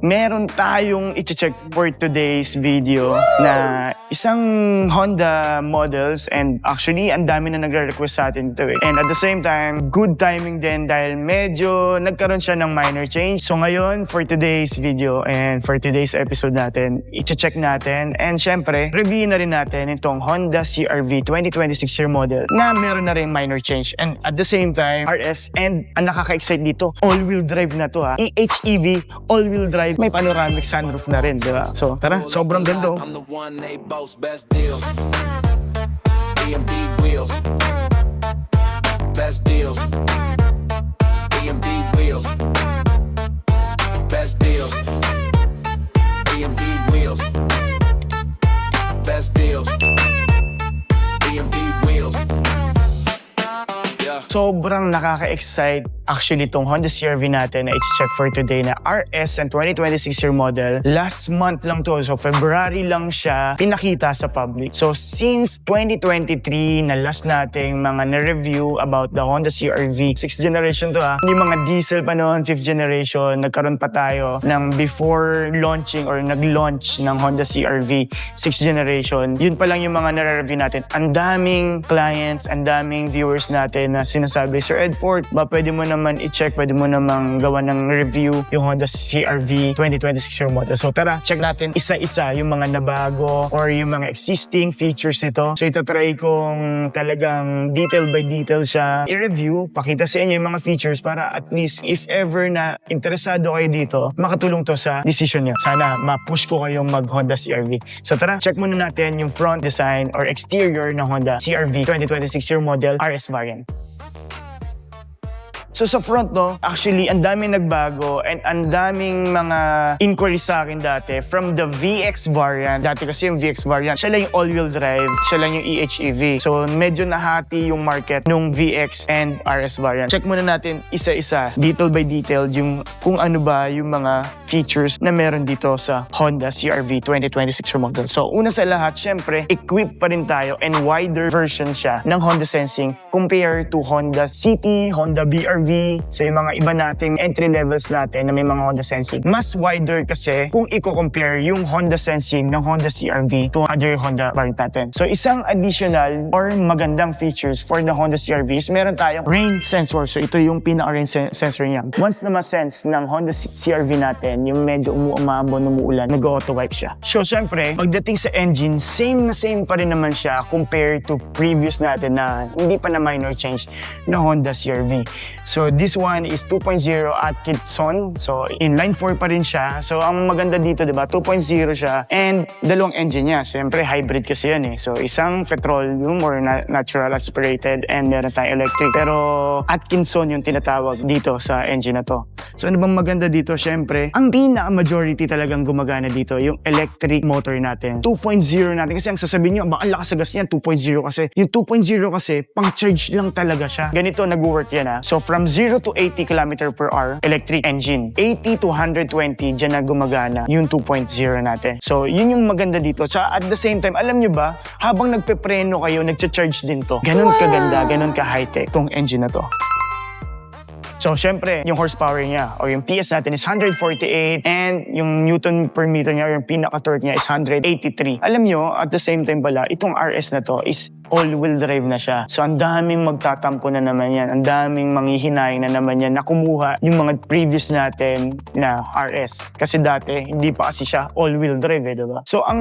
meron tayong i-check for today's video na isang Honda models, and actually ang dami na nagre-request sa atin ito eh. And at the same time, good timing din dahil medyo nagkaroon siya ng minor change. So ngayon, for today's video and for today's episode natin, i-check natin, and syempre, review na rin natin itong Honda CR-V 2026 year model na meron na rin minor change. And at the same time, RS, and ang nakaka-excite dito, all-wheel drive na to ha. EHEV, all-wheel drive, may panoramic sunroof na rin, di ba? So tara, sobrang ganda. I'm the one they boast best deals. BMD wheels. Best deals. BMD wheels. Best deals. BMD wheels. Best deals. BMD wheels. Sobrang nakaka-excite actually itong Honda CR-V natin na i-check for today na RS and 2026 year model. Last month lang to, so February lang siya pinakita sa public. So since 2023 na last nating mga na-review about the Honda CR-V, 6th generation to ha. Yung mga diesel pa noon, 5th generation, nagkaroon pa tayo ng before launching or nag-launch ng Honda CR-V 6th generation. Yun pa lang yung mga na-review natin. Ang daming clients, ang daming viewers natin na sinasabi, Sir Edford, ba pwede mo naman i-check, pwede mo naman gawa ng review yung Honda CR-V 2026 year model. So tara, check natin isa-isa yung mga nabago or yung mga existing features nito. So itatry kong talagang detail by detail siya i-review, pakita sa inyo yung mga features para at least if ever na interesado kayo dito, makatulong to sa decision niyo. Sana ma-push ko kayong mag-Honda CR-V. So tara, check muna natin yung front design or exterior ng Honda CR-V 2026 year model RS variant. So sa front no, actually ang daming nagbago and ang daming mga inquiries sa akin dati from the VX variant. Dati kasi yung VX variant, siya lang yung all-wheel drive, siya lang yung EHEV. So medyo nahati yung market nung VX and RS variant. Check muna natin isa-isa, detail by detail, yung kung ano ba yung mga features na meron dito sa Honda CR-V 2026 model. So una sa lahat, syempre, equipped pa rin tayo and wider version siya ng Honda Sensing compared to Honda City, Honda BR-V. So yung mga iba nating entry levels natin na may mga Honda Sensing. Mas wider kasi kung i-compare yung Honda Sensing ng Honda CR-V to other Honda variant natin. So isang additional or magandang features for the Honda CR-V is meron tayong rain sensor. So ito yung pinaka-rain sensor niya. Once na ma-sense ng Honda CR-V natin, yung medyo umuambon, umuulan, nag-auto-wipe siya. So syempre, pagdating sa engine, same pa rin naman siya compared to previous natin na hindi pa na minor change na Honda CR-V. So this one is 2.0 Atkinson. So inline 4 pa rin siya. So ang maganda dito, 'di ba? 2.0 siya and dalawang engine niya. Siyempre hybrid kasi 'yan eh. So isang petroleum or natural aspirated and meron tayong electric. Pero Atkinson yung tinatawag dito sa engine na to. So ano bang maganda dito? Siyempre, ang pinaka-majority talagang gumagana dito yung electric motor natin. 2.0 natin kasi ang sasabihin niyo, baka ang lakas sa gas niyan 2.0 kasi. Yung 2.0 kasi pang-charge lang talaga siya. Ganito nag-work yan ha. So from 0 to 80 km per hour, electric engine. 80 to 120, dyan na gumagana yung 2.0 natin. So, yun yung maganda dito. Tsaka at the same time, alam nyo ba, habang nagpepreno kayo, nagcha-charge din to. Ganon kaganda, ganon ka-high-tech tong engine na to. So, syempre, yung horsepower niya o yung PS natin is 148 and yung Newton per meter niya o yung pinaka-torque niya is 183. Alam nyo, at the same time pala, itong RS na to is all-wheel drive na siya. So, ang daming magtatampo na naman yan. Ang daming manghihinayang na naman yan na kumuha yung mga previous natin na RS. Kasi dati, hindi pa kasi siya all-wheel drive eh, diba? So, ang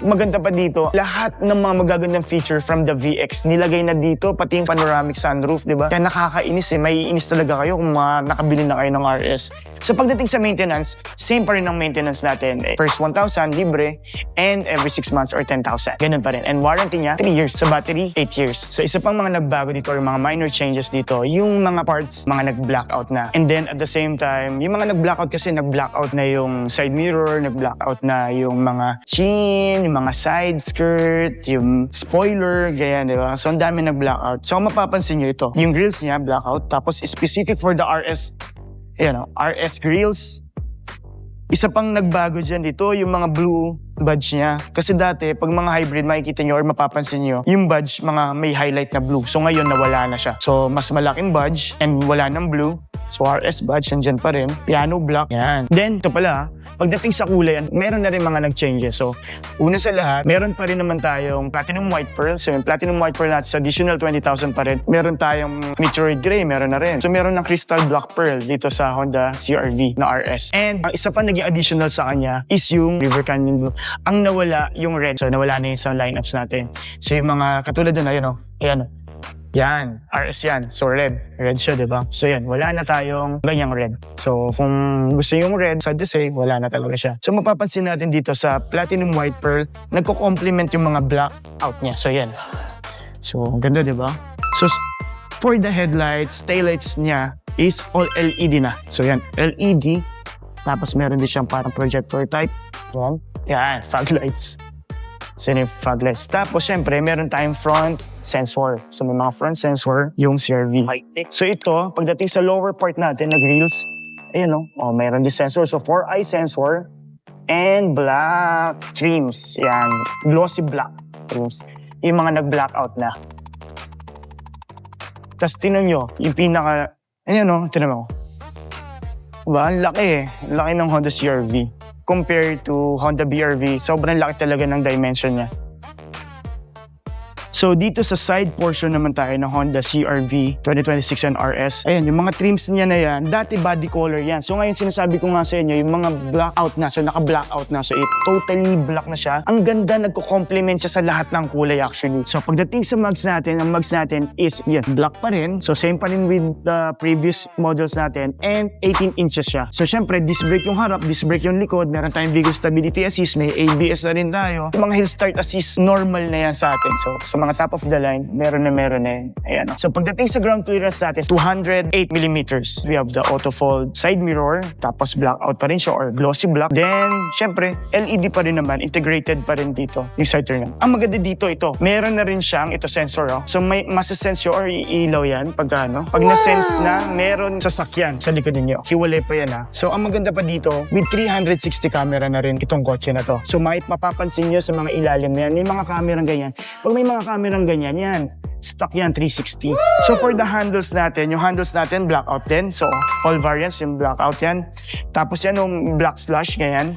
maganda pa dito, lahat ng mga magagandang feature from the VX, nilagay na dito, pati yung panoramic sunroof, diba? Kaya nakakainis eh. May inis talaga kayo kung nakabili na kayo ng RS. So, pagdating sa maintenance, same pa rin ang maintenance natin. First 1,000, libre, and every 6 months or 10,000. Ganun pa rin. And warranty niya, 3 years. Sa battery, 8 years. So isa pang mga nagbago dito or mga minor changes dito, yung mga parts, mga nag-blackout na. And then at the same time, yung mga nag-blackout kasi nag-blackout na yung side mirror, nag-blackout na yung mga chin, yung mga side skirt, yung spoiler, ganyan, di ba? So ang dami nag-blackout. So mapapansin nyo ito, yung grills niya, blackout. Tapos specific for the RS, RS grills. Isa pang nagbago dyan dito, yung mga blue badge niya. Kasi dati, pag mga hybrid, makikita nyo or mapapansin nyo, yung badge, mga may highlight na blue. So ngayon, nawala na siya. So, mas malaking badge and wala ng blue. So RS badge, nandyan pa rin. Piano black, yan. Then, ito pala, pagdating sa kulay, meron na rin mga nag-changes. So, una sa lahat, meron pa rin naman tayong Platinum White Pearl. So, yung Platinum White Pearl natin sa additional 20,000 pa rin. Meron tayong Meteoroid Gray, meron na rin. So, meron ng Crystal Black Pearl dito sa Honda CR-V na RS. And, ang isa pa naging additional sa kanya is yung River Canyon Blue. Ang nawala, yung red. So, nawala na yun sa lineups natin. So, yung mga katulad na, ayun o. Ayan o. Yan, RS yan. So red. Red siya, di ba? So yan, wala na tayong ganyang red. So kung gusto yung red, sad to say, wala na talaga siya. So mapapansin natin dito sa Platinum White Pearl, nagko-complement yung mga black out niya. So yan. So ang ganda, di ba? So for the headlights, taillights niya is all LED na. So yan, LED. Tapos meron din siyang parang projector type. Yan. Yan, fog lights. So yun yung fog lights. Tapos syempre, meron tayong front sensor. So may mga front sensor yung CR-V. So ito, pagdating sa lower part natin, nag-reels, ayan o, meron din sensor. So 4-eye sensor and black trims. Yan, glossy black trims. Yung mga nag-blackout na. Tapos tinan nyo, yung pinaka, ayan o, tinan mo. Diba? Ang laki eh. Ang laki ng Honda CR-V. Compared to Honda BR-V, sobrang laki talaga ng dimension niya. So dito sa side portion naman tayo ng Honda CR-V 2026 and RS. Ayan, yung mga trims niya na yan, dati body color yan. So ngayon sinasabi ko nga sa inyo, yung mga blackout na, so naka-blackout na. So totally black na siya. Ang ganda, nagko-complement siya sa lahat ng kulay actually. So pagdating sa mugs natin, ang mugs natin is, yan, black pa rin. So same pa rin with the previous models natin and 18 inches siya. So syempre, disc brake yung harap, disc brake yung likod, meron tayong vehicle stability assist, may ABS na rin tayo. Yung mga hill start assist, normal na yan sa atin. So sa mga top of the line, meron na eh. Ayan. So pagdating sa ground clearance natin, 208mm. We have the auto fold side mirror, tapos blackout pa rin siya or glossy black. Then, syempre, LED pa rin naman, integrated pa rin dito yung side turn. Ang maganda dito, ito, meron na rin siyang ito sensor. Oh. So may masasense or iilaw yan pag ano. Pag na-sense na, meron sasakyan sa likod ninyo. Hiwalay pa yan ha. So ang maganda pa dito, with 360 camera na rin itong kotse na to. So mapapansin nyo sa mga ilalim na yan, may mga kamerang ganyan. Pag may mga kamerang ganyan, yan, stock yan, 360. So for the handles natin, yung handles natin, blackout din. So all variants, yung blackout yan. Tapos yan, yung black slash, ganyan,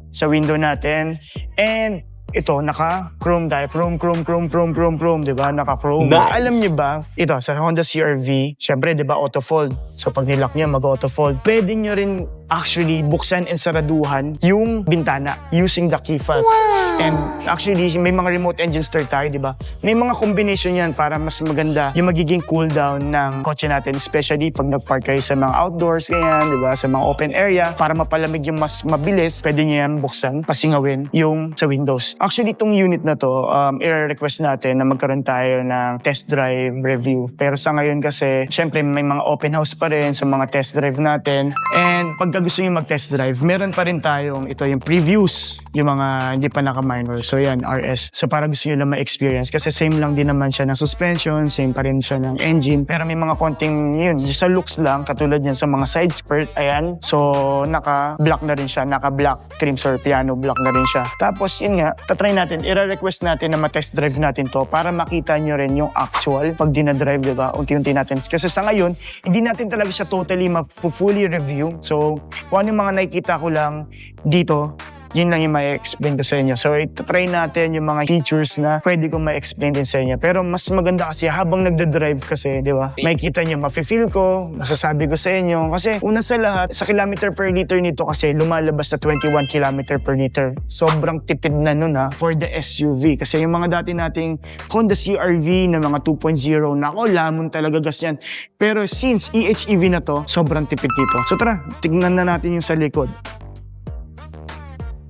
sa window natin. And ito, naka-chrome tayo. Chrome, di ba? Naka-chrome. Nice. Alam niyo ba, ito, sa Honda CR-V, syempre, di ba, auto-fold. So pag nilock niya, mag-auto-fold. Pwede niyo rin actually buksan and saraduhan yung bintana using the key fob. Wow. And actually, may mga remote engine start tayo, di ba? May mga combination yan para mas maganda yung magiging cool down ng kotse natin, especially pag nag-park kayo sa mga outdoors, ganyan, di ba? Sa mga open area, para mapalamig yung mas mabilis, pwede niyo yan buksan, pasingawin yung sa windows. Actually, itong unit na to, i-request natin na magkaroon tayo ng test drive review. Pero sa ngayon kasi, syempre may mga open house pa rin sa mga test drive natin. And pagka gusto nyo mag-test drive, meron pa rin tayong ito yung previews, yung mga hindi pa naka-minor. So yan, RS. So para gusto nyo lang ma-experience. Kasi same lang din naman siya ng suspension, same pa rin siya ng engine. Pero may mga konting yun, sa looks lang, katulad yan sa mga side skirt, ayan. So naka-black na rin siya, naka-black trims or piano black na rin siya. Tapos yun nga, tatry natin, i-request natin na ma-test drive natin to para makita nyo rin yung actual pag dinadrive, diba? Unti-unti natin. Kasi sa ngayon, hindi natin talaga siya totally ma-fully review. So kung ano yung mga nakikita ko lang dito, yun lang yung ma-explain ko sa inyo. So, ito-try natin yung mga features na pwede kong ma-explain din sa inyo. Pero mas maganda kasi habang nagda-drive kasi, di ba? Makikita nyo, mafe-feel ko, masasabi ko sa inyo. Kasi una sa lahat, sa kilometer per liter nito kasi lumalabas na 21 kilometer per liter. Sobrang tipid na nun ha, for the SUV. Kasi yung mga dati nating Honda CR-V na mga 2.0, nako, lamon talaga gas yan. Pero since EHEV na to, sobrang tipid dito. So tara, tignan na natin yung sa likod.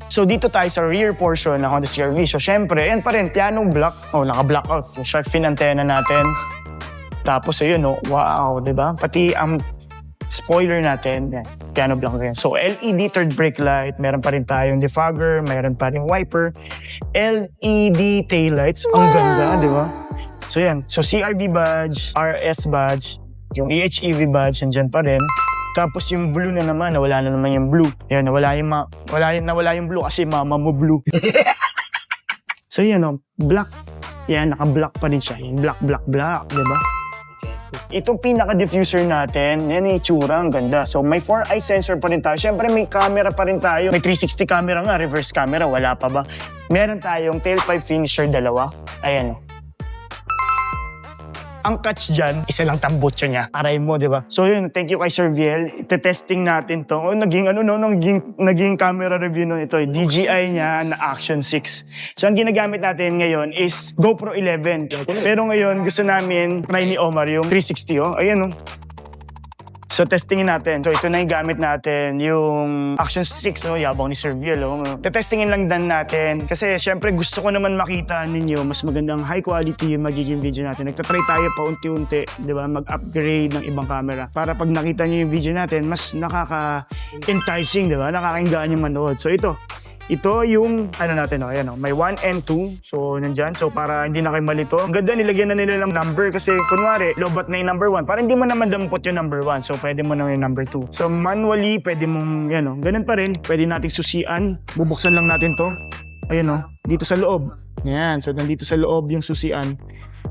So dito tayo sa rear portion ng Honda CR-V. So syempre, yan pa rin, piano black. Oh, naka-blackout. Yung shark fin antenna natin. Tapos ayun, oh, wow, di ba? Pati ang spoiler natin, yan, piano black rin. So LED third brake light, meron pa rin tayong defogger, meron pa rin wiper. LED taillights, ang ganda, di ba? So yan, so CR-V badge, RS badge, yung EHEV badge, nandyan pa rin. Tapos yung blue na naman, nawala na naman yung blue. Yan, nawala yung blue kasi mama mo blue. So yan o, black. Yan, naka-black pa rin siya. Yung black, di ba? Itong pinaka-diffuser natin, yan yung itsura, ang ganda. So may 4-eye sensor pa rin tayo. Siyempre may camera pa rin tayo. May 360 camera nga, reverse camera, wala pa ba? Meron tayong tailpipe finisher dalawa. Ayan o. Ang catch dyan, isa lang tambutso niya. Aray mo, di ba? So yun, thank you kay Sir Viel. Ite-testing natin to. Oh, naging camera review nun ito. DJI niya na Action 6. So ang ginagamit natin ngayon is GoPro 11. Pero ngayon, gusto namin try ni Omar yung 360. Oh. Ayan oh. So testingin natin. So ito na yung gamit natin, yung Action 6, no? Yabang ni Sir Viel. Oh. Testingin lang din natin. Kasi syempre gusto ko naman makita ninyo mas magandang high quality yung magiging video natin. Nagtatry tayo pa unti-unti, di ba? Mag-upgrade ng ibang camera. Para pag nakita nyo yung video natin, mas nakaka-enticing, di ba? Nakakainggaan yung manood. So ito yung ano natin, oh, ayan, oh, may 1 and 2. So nandyan. So para hindi na kayo malito. Ang ganda, nilagyan na nila ng number kasi kunwari, lobat na yung number 1. Para hindi mo naman dampot yung number 1. So pwede mo na yung number 2. So manually, pwede mong, yan oh, ganun pa rin. Pwede nating susian. Bubuksan lang natin to. Ayan oh, dito sa loob. Yan, so nandito sa loob yung susian.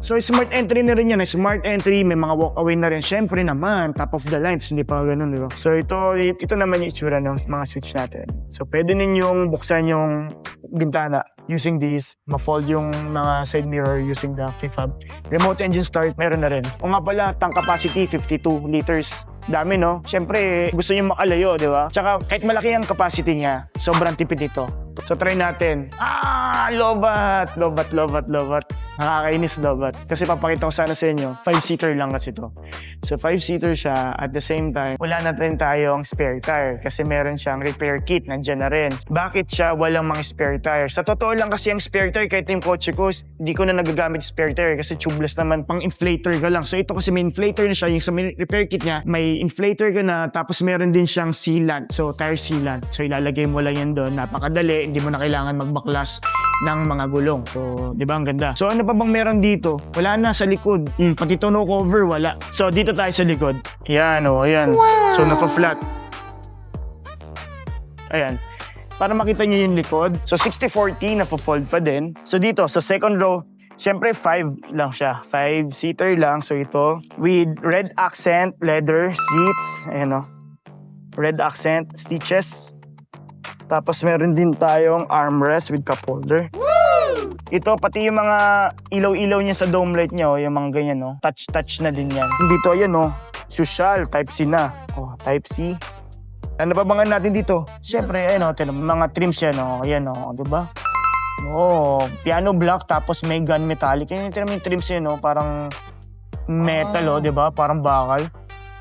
So smart entry na rin yan, smart entry, may mga walk-away na rin. Syempre naman, top of the line, hindi pa ganun, di ba? So ito naman yung itsura ng mga switch natin. So pwede ninyong buksan yung bintana using this, ma-fold yung mga side mirror using the keyfob. Remote engine start, meron na rin. O nga pala, tank capacity, 52 liters. Dami, no? Syempre, gusto nyo makalayo, di ba? Tsaka, kahit malaki ang capacity niya, sobrang tipid ito. So, try natin. Lobat! Nakakainis, lobat. Kasi papakita ko sana sa inyo, 5-seater lang kasi ito. So, 5-seater siya. At the same time, wala na rin tayong spare tire kasi meron siyang repair kit. Nandiyan na rin. Bakit siya walang mga spare tire? Sa totoo lang kasi ang spare tire, kahit yung kotse ko, di ko na nagagamit spare tire kasi tubeless naman, pang inflator ka lang. So, ito kasi may inflator na siya. Yung sa repair kit niya, may inflator ka na, tapos meron din siyang sealant. So, tire sealant. So, ilalagay mo lang yan doon. Napakadali. Hindi mo na kailangan magbaklas ng mga gulong. So, di ba ang ganda? So, ano pa bang meron dito? Wala na sa likod. Pati tonneau cover, wala. So, dito tayo sa likod. Ayan, oh, ayan. Wow. So, napa-flat. Ayan. Para makita nyo yung likod. So, 60-40, napa-fold pa din. So, dito, sa second row, syempre 5 lang siya. 5-seater lang. So, ito, with red accent, leather seats. Ayan, oh. Red accent, stitches. Tapos meron din tayong armrest with cup holder. Woo! Ito, pati yung mga ilaw-ilaw niya sa dome light niya, oh, yung mga ganyan, no? Touch na din yan. Dito, ayan, oh, social, type C na. Oh, type C. Ano pa bang natin dito? Siyempre, ayan, oh, mga trims yan, oh, ayan, oh, diba? Oh, piano black, tapos may gun metallic. Yan yung trims yan, oh, parang metal, oh, diba? Parang bakal.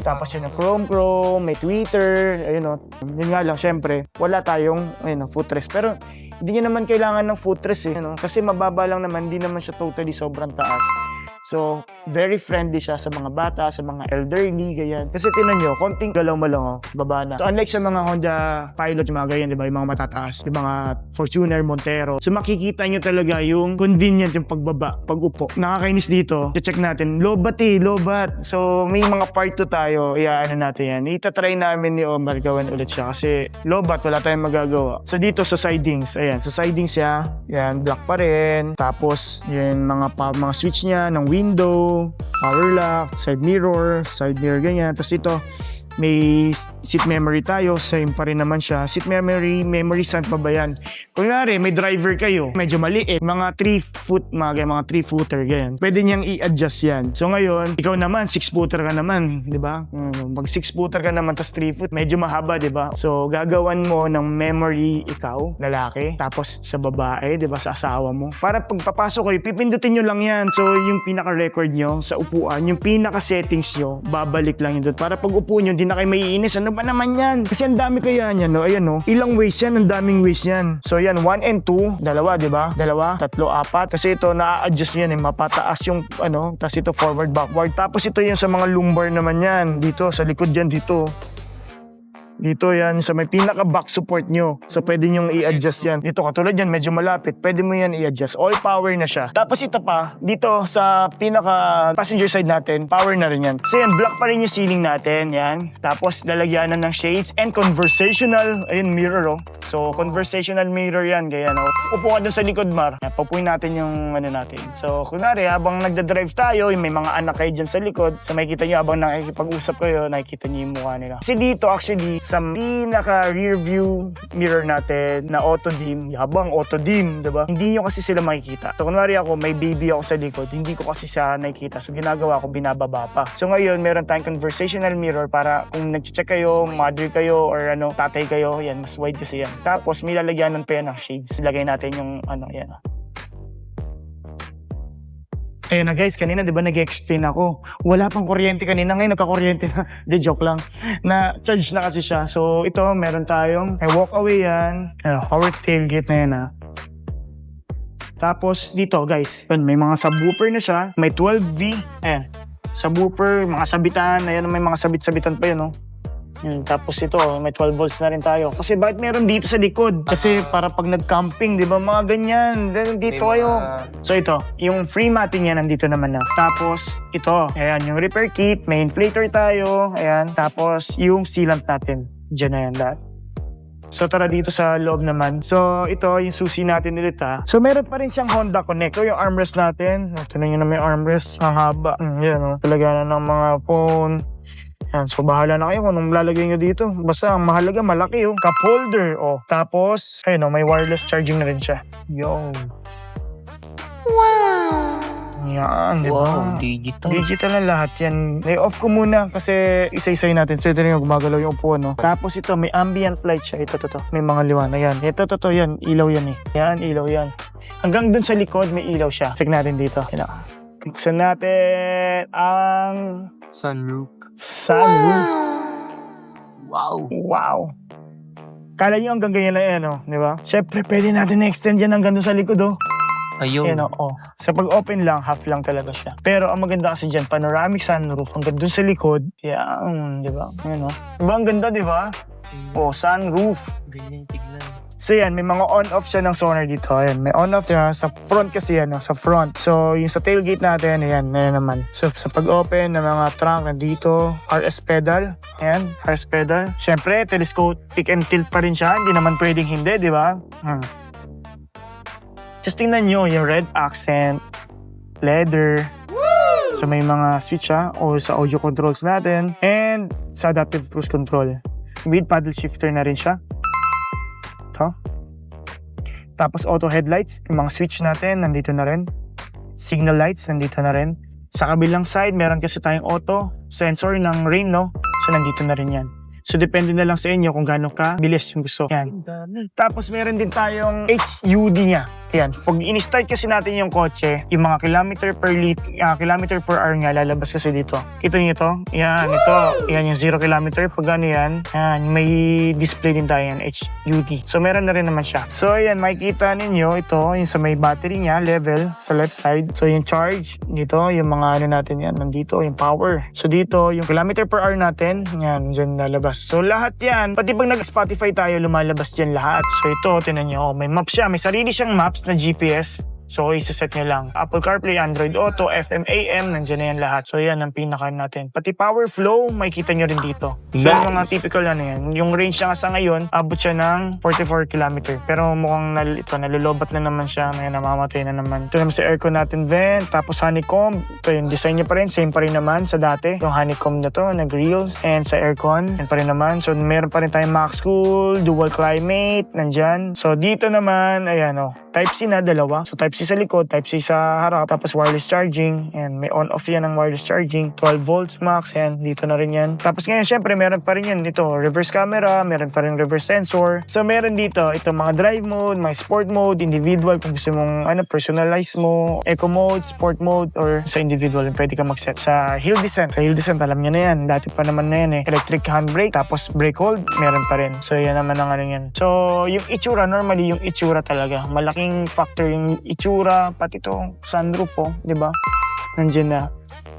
Tapos yun, chrome, may tweeter, ayun o. Yun nga lang, syempre, wala tayong footrest. Pero hindi nyo naman kailangan ng footrest eh. Kasi mababa lang naman, hindi naman siya totally sobrang taas. So, very friendly siya sa mga bata, sa mga elderly, ganyan. Kasi tinan nyo, konting galaw mo lang, oh, baba na. So, unlike sa mga Honda Pilot, yung mga ganyan, di ba? Yung mga matataas, yung mga Fortuner, Montero. So, makikita nyo talaga yung convenient yung pagbaba, pag-upo. Nakakainis dito, check natin, lobat. So, may mga part 2 tayo, iaano natin yan. Itatry namin ni Omar gawin ulit siya kasi lobat, wala tayong magagawa. So, dito sa sidings, ayan, sa sidings siya, yan, black pa rin. Tapos, yung mga switch niya, ng window, power lock, side mirror, ganyan. Tapos ito, may seat memory tayo, same pa rin naman siya. Seat memory saan pa ba yan? Kunyari, may driver kayo, medyo maliit, mga 3-foot, mga 3-footer, ganyan. Pwede niyang i-adjust yan. So ngayon, ikaw naman, 6-footer ka naman, di ba? Mag 6-footer ka naman, tas 3-foot, medyo mahaba, di ba? So gagawan mo ng memory ikaw, lalaki, tapos sa babae, di ba, sa asawa mo. Para pagpapasok kayo, pipindutin nyo lang yan. So yung pinaka-record nyo sa upuan, yung pinaka-settings nyo, babalik lang yun doon. Para pag upo nyo, hindi na kayo maiinis. Ano ba naman yan? Kasi ang dami kaya yan, no? Ayan, no? Ilang ways yan? Ang daming ways yan. So, yan, 1 and 2. Dalawa, di ba? 2, 3, 4. Kasi ito, na-adjust yan, mapataas yung, tapos ito, forward, backward. Tapos ito yung sa mga lumbar naman yan. Dito, sa likod yan, dito. Dito yan, sa may pinaka-back support nyo. So, pwede nyong i-adjust yan. Dito, katulad yan, medyo malapit. Pwede mo yan i-adjust. All power na siya. Tapos ito pa, dito sa pinaka-passenger side natin, power na rin yan. So yan, black pa rin yung ceiling natin. Yan. Tapos, lalagyanan ng shades and conversational, ayun, mirror, oh. So, conversational mirror yan. Gaya, no? Upo ka dun sa likod, Mar. Papuin natin yung ano natin. So, kunwari, habang nagdadrive tayo, yung may mga anak kayo dyan sa likod. So, makikita nyo habang nakikipag-usap kayo, nakikita nyo yung mukha nila. Kasi dito, actually, sa pinaka-rear view mirror natin na auto-dim, yabang auto-dim, diba? Hindi nyo kasi sila makikita. So, kunwari ako, may baby ako sa likod, hindi ko kasi siya nakikita. So, ginagawa ko, binababa pa. So, ngayon, meron tayong conversational mirror para kung nag-check kayo, mother kayo, or ano, tatay kayo, yan, mas wide kasi yan. Tapos, may lalagyanan pa yan ng shades. Ilagay natin yung, ano, yan. Ayun na guys, kanina 'di ba nag-explain ako. Wala pang kuryente kanina, ngayon nagka-kuryente na. De joke lang. Na charge na kasi siya. So ito, meron tayong may walk away yan. Power tailgate na yan ha. Tapos dito guys, yun, may mga subwoofer na siya. May 12V. Ayan. Subwoofer, mga sabitan. Ayan, may mga sabit-sabitan pa yun, no? Tapos ito, may 12 volts na rin tayo. Kasi bakit meron dito sa likod? Kasi para pag nag-camping, di ba, mga ganyan. Dito kayo. So ito, yung free matting yan, nandito naman na. Tapos ito, ayan, yung repair kit, may inflator tayo, ayan. Tapos yung sealant natin, dyan na yan lahat. So tara dito sa loob naman. So ito, yung susi natin ulit ha. So meron pa rin siyang Honda Connect. So yung armrest natin, ito na yun na may armrest. Ang haba. Yan o, talaga na ng mga phone. Yan, so bahala na kayo kung anong lalagay nyo dito. Basta ang mahalaga, malaki yung cup holder. Oh. Tapos, ayun may wireless charging na rin siya. Yo. Wow! Yan, di ba? Wow, digital. Digital na lahat yan. I-off ko muna kasi isa-isay natin. So ito rin yung gumagalaw yung upuan, no? Tapos ito, may ambient light siya. Ito. May mga liwanag. Yan. Ito, yan. Ilaw yan eh. Yan, ilaw yan. Hanggang dun sa likod, may ilaw siya. Check natin dito. Yan. Buksan natin ang Sunroof. sunroof. Wow. Wow. Kala nyo hanggang ganyan lang yan, oh. Di ba? Siyempre, pwede natin na-extend yan hanggang doon sa likod, oh. Ayun. Yan, oh. Sa pag-open lang, half lang talaga siya. Pero ang maganda kasi dyan, panoramic sunroof hanggang doon sa likod. Yan, di ba? Yan, oh. Diba, ang ganda, di ba? Oh, sunroof. Ganyan tignan. So yan, may mga on-off siya ng sonar dito. Ayan, may on-off siya sa front kasi yan, no? Sa front. So yung sa tailgate natin, ayan, ayan naman. So sa pag-open ng mga trunk nandito, RS pedal. Ayan, RS pedal. Siyempre, telescopic and tilt pa rin siya. Hindi naman pwedeng hindi, di ba? Just tingnan nyo, yung red accent, leather. So may mga switch o sa audio controls natin. And sa adaptive cruise control. With paddle shifter na rin siya. Ito. Tapos auto headlights, yung mga switch natin, nandito na rin. Signal lights, nandito na rin. Sa kabilang side, meron kasi tayong auto sensor ng rain, no? So, nandito na rin yan. So, depende na lang sa inyo kung gaano ka bilis yung gusto. Yan. Tapos, meron din tayong HUD niya. Ayan. Pag in-start kasi natin yung kotse, yung mga kilometer per hour nga, lalabas kasi dito. Kita niyo ito? Yan, ito. Yan yung 0 kilometer. Pag ano yan, may display din tayo yan, HUD. So, meron na rin naman siya. So, ayan, makikita ninyo ito, yung sa may battery niya, level, sa left side. So, yung charge, dito, yung mga ano natin yan, nandito, yung power. So, dito, yung kilometer per hour natin, yan, dyan lalabas. So, lahat yan, pati pag nag-Spotify tayo, lumalabas dyan lahat. So, ito, tinan nyo, may map siya. May sarili siyang maps na GPS. So, isa-set nyo lang. Apple CarPlay, Android Auto, FM, AM, nandiyan na yan lahat. So, yan ang pinaka natin. Pati power flow, makikita nyo rin dito. So, Nice. yung mga typical ano yan. Yung range niya sa ngayon, abot siya ng 44 km. Pero mukhang nalulobat na naman siya. May namamatay na naman. Ito naman sa aircon natin vent. Tapos honeycomb. Ito yung design niya pa rin. Same pa rin naman sa dati. Yung honeycomb na to, na grills. And sa aircon, yan pa rin naman. So, meron pa rin tayong max cool, dual climate, nandyan. So, dito naman, ayan o. Type-C na, dalawa. So, Type-C sa likod, Type-C sa harap, tapos wireless charging. Yan, may on-off yan ng wireless charging. 12 volts max, yan, dito na rin yan. Tapos ngayon, syempre, meron pa rin yan. Ito, reverse camera, meron pa rin reverse sensor. So, meron dito, ito mga drive mode, may sport mode, individual, kung gusto mong, personalize mo, eco mode, sport mode, or sa individual, pwede ka mag-set. Sa hill descent, alam nyo na yan. Dati pa naman na yan eh. Electric handbrake, tapos brake hold, meron pa rin. So, yan naman ang ano yan. So, yung itsura, normally, yung itsura talaga. Malaking factor yung itsura, pati to sunroof po, di ba? Nandiyan na.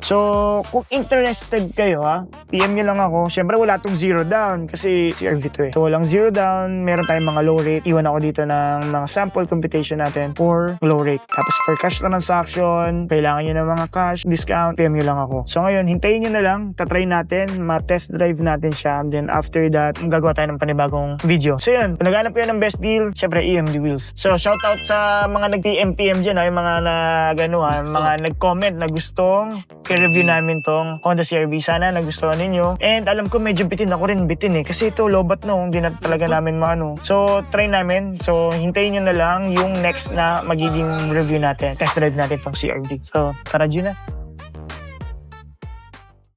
So, kung interested kayo PM nyo lang ako. Siyempre wala tong zero down kasi CRV to eh. So, walang zero down. Meron tayong mga low rate. Iwan ako dito ng mga sample computation natin for low rate. Tapos for cash transaction, kailangan nyo ng mga cash, discount, PM nyo lang ako. So, ngayon, hintayin nyo na lang. Tatry natin, ma-test drive natin siya. And then after that, gagawa tayo ng panibagong video. So, yun. Kung naghanap kayo ng best deal, syempre, EMD Wheels. So, shoutout sa mga nag-TM-PM dyan, yung mga mga nag-comment na gustong i-review namin tong Honda CR-V. Sana nagustuhan ninyo. And alam ko medyo bitin ako rin bitin eh. Kasi ito, lobat no. Hindi na talaga namin maano. So, try namin. So, hintayin nyo na lang yung next na magiging review natin. Test drive natin tong CR-V. So, tara Gina.